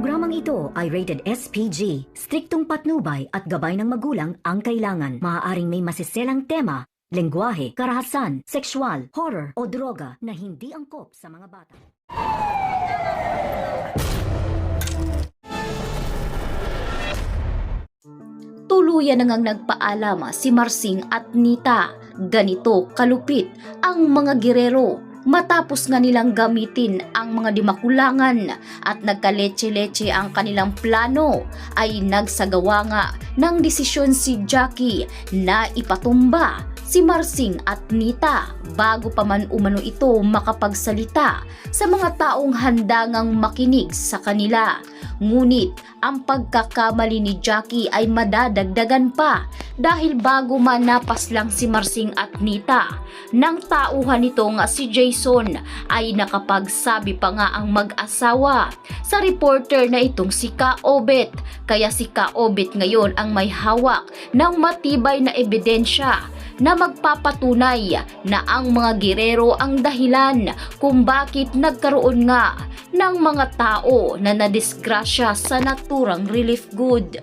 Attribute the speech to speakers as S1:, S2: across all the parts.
S1: programang ito ay rated SPG. Striktong patnubay at gabay ng magulang ang kailangan. Maaaring may masiselang tema, lengguwahe, karahasan, sexual, horror o droga na hindi angkop sa mga bata.
S2: Tuluyan na ngang nagpaalam si Marsing at Nita. Ganito kalupit ang mga girero matapos nga nilang gamitin ang mga dimakulangan at nagkaletse-letse ang kanilang plano, ay nagsagawa nga ng desisyon si Jackie na ipatumba si Marsing at Nita bago pa man umano ito makapagsalita sa mga taong handa ngang makinig sa kanila. Ngunit ang pagkakamali ni Jackie ay madadagdagan pa dahil bago manapas lang si Marsing at Nita ng tauhan nito nga si Jason, ay nakapagsabi pa nga ang mag-asawa sa reporter na itong si Kaobet. Kaya si Kaobet ngayon ang may hawak ng matibay na ebidensya na magpapatunay na ang mga girero ang dahilan kung bakit nagkaroon nga ng mga tao na nadisgrasya sa naturang relief good.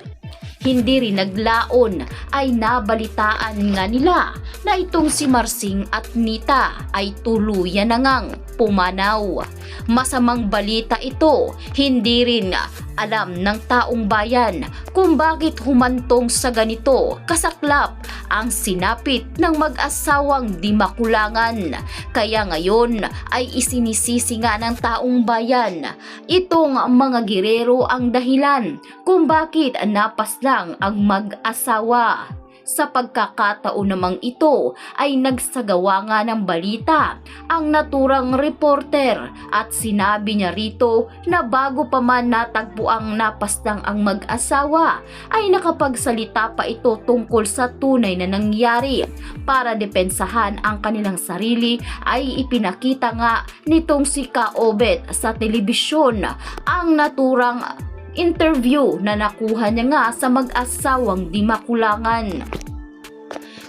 S2: Hindi rin naglaon ay nabalitaan nga nila na itong si Marsing at Nita ay tuluyan na ngang pumanaw. Masamang balita ito, hindi rin alam ng taong bayan kung bakit humantong sa ganito kasaklap ang sinapit ng mag-asawang di makulangan. Kaya ngayon ay isinisisi nga ng taong bayan itong mga girero ang dahilan kung bakit napas lang ang mag-asawa. Sa pagkakataon namang ito ay nagsagawa nga ng balita ang naturang reporter at sinabi niya rito na bago pa man natagpo ang napaslang ang mag-asawa ay nakapagsalita pa ito tungkol sa tunay na nangyari. Para depensahan ang kanilang sarili ay ipinakita nga nitong si Kaobet sa telebisyon ang naturang interview na nakuha niya nga sa mag-asawang di makulangan.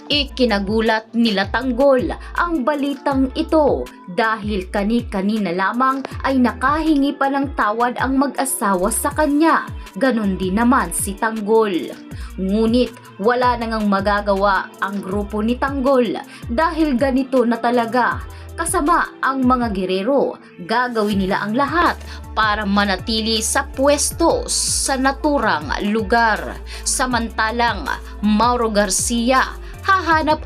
S2: Ikinagulat nila Tanggol ang balitang ito dahil kani-kanina lamang ay nakahingi pa ng tawad ang mag-asawa sa kanya. Ganon din naman si Tanggol. Ngunit wala nang magagawa ang grupo ni Tanggol dahil ganito na talaga. Kasama ang mga girero, gagawin nila ang lahat para manatili sa pwesto sa naturang lugar. Samantalang Mauro Garcia, hahanap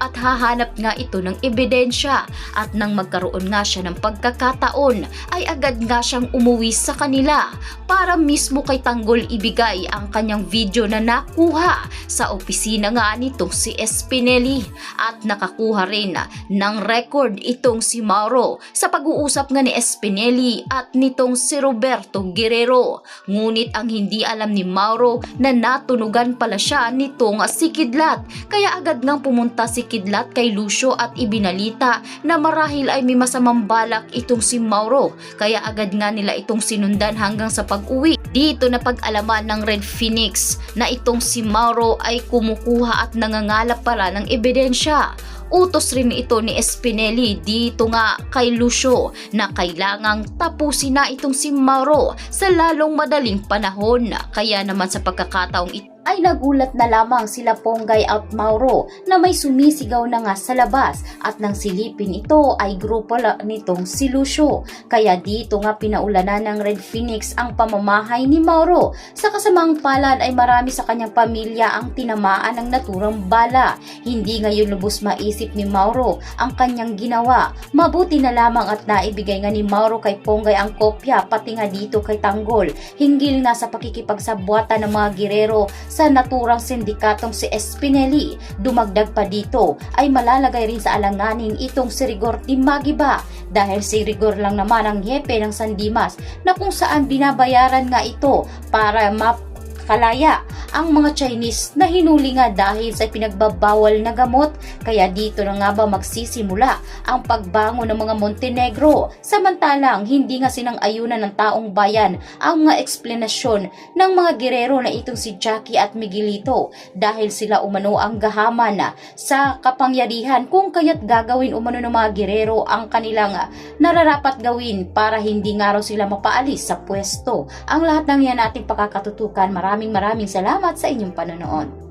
S2: nga ito ng ebidensya at nang magkaroon nga siya ng pagkakataon ay agad nga siyang umuwi sa kanila para mismo kay Tanggol ibigay ang kanyang video na nakuha sa opisina nga nitong si Espineli at nakakuha rin ng record itong si Mauro sa pag-uusap nga ni Espineli at nitong si Roberto Guerrero. Ngunit ang hindi alam ni Mauro na natunugan pala siya nitong si Kidlat, kaya agad ngang pumunta si Kidlat kay Lucio at ibinalita na marahil ay may masamang balak itong si Mauro, kaya agad nga nila itong sinundan hanggang sa pag-uwi. Dito na pag-alaman ng Red Phoenix na itong si Mauro ay kumukuha at nangangalap pala ng ebidensya. Utos rin ito ni Espineli dito nga kay Lucio na kailangang tapusin na itong si Mauro sa lalong madaling panahon. Kaya naman sa pagkakataong ito ay nagulat na lamang sila Ponggay at Mauro na may sumisigaw na nga sa labas at nang silipin ito ay grupo nitong si Lucio. Kaya dito nga pinaulanan ng Red Phoenix ang pamamahay ni Mauro. Sa kasamang palad ay marami sa kanyang pamilya ang tinamaan ng naturang bala. Hindi ngayon lubos maisip ni Mauro ang kanyang ginawa. Mabuti na lamang at naibigay nga ni Mauro kay Ponggay ang kopya pati nga dito kay Tanggol. Hinggil nga sa pakikipagsabwata ng mga girero sa naturang sindikatong si Espineli. Dumagdag pa dito ay malalagay rin sa alanganin itong si Rigor Timagiba dahil si Rigor lang naman ang hepe ng San Dimas na kung saan binabayaran nga ito para nakakalaya ang mga Chinese na hinuli nga dahil sa pinagbabawal na gamot. Kaya dito na nga ba magsisimula ang pagbangon ng mga Montenegro, samantalang hindi nga sinang-ayunan ng taong bayan ang mga eksplanasyon ng mga gerero na itong si Jackie at Miguelito dahil sila umano ang gahaman sa kapangyarihan kung kaya't gagawin umano ng mga gerero ang kanilang nararapat gawin para hindi nga raw sila mapaalis sa pwesto. Ang lahat ng yan ating pakakatutukan. Maraming salamat sa inyong panonood.